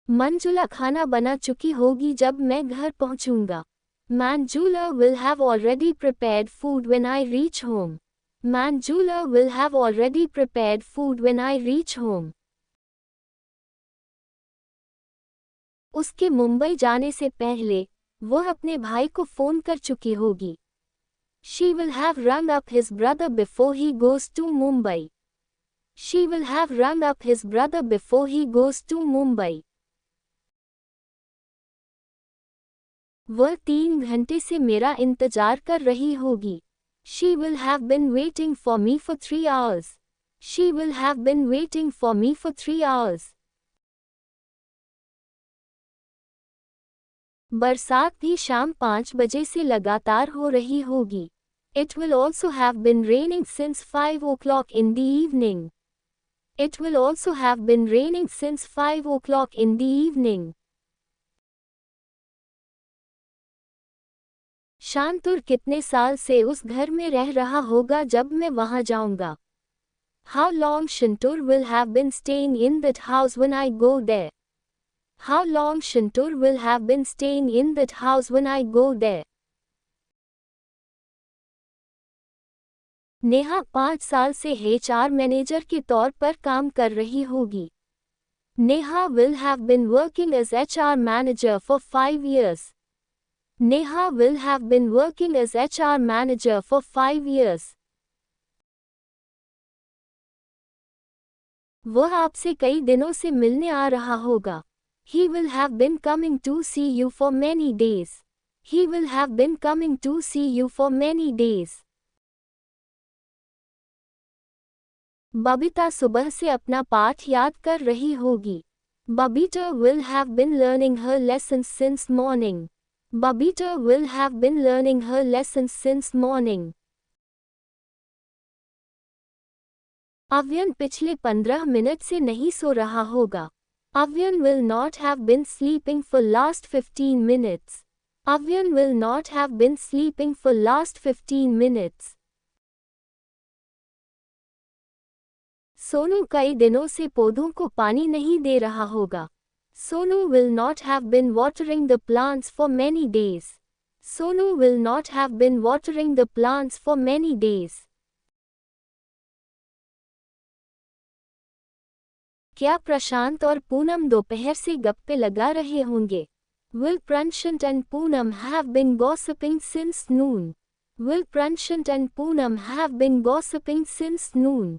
मंजुला खाना बना चुकी होगी जब मैं घर पहुंचूंगा। Manjula will have already prepared food when I reach home. Manjula will have already prepared food when I reach home. उसके मुंबई जाने से पहले वह अपने भाई को फोन कर चुकी होगी। She will have rung up his brother before he goes to Mumbai. She will have rung up his brother before he goes to Mumbai. वह 3 घंटे से मेरा इंतजार कर रही होगी। She will have been waiting for me for 3 hours. She will have been waiting for me for 3 hours. बरसात भी शाम 5 बजे से लगातार हो रही होगी। It will also have been raining since 5 o'clock in the evening. It will also have been raining since 5 o'clock in the evening. शांतुर कितने साल से उस घर में रह रहा होगा जब मैं वहां जाऊंगा। How long Shantur will have been staying in that house when I go there? How long Shantur will have been staying in that house when I go there? Neha 5 साल से HR मैनेजर के तौर पर काम कर रही होगी। Neha will have been working as HR manager for 5 years. Neha will have been working as HR manager for 5 years. वह आपसे कई दिनों से मिलने आ रहा होगा। He will have been coming to see you for many days. He will have been coming to see you for many days. Babita सुबह से अपना पाठ याद कर रही होगी। Babita will have been learning her lessons since morning. Babita will have been learning her lessons since morning. अव्यन पिछले 15 minute से नहीं सो रहा होगा। Avyan will not have been sleeping for last 15 minutes. Avyan will not have been sleeping for last 15 minutes. Sonu कई दिनों से पौधों को पानी नहीं दे रहा होगा। Sonu will not have been watering the plants for many days. Sonu will not have been watering the plants for many days. क्या प्रशांत और पूनम दोपहर से गप्पे लगा रहे होंगे? Will Prashant and Poonam have been gossiping since noon? Will Prashant and Poonam have been gossiping since noon?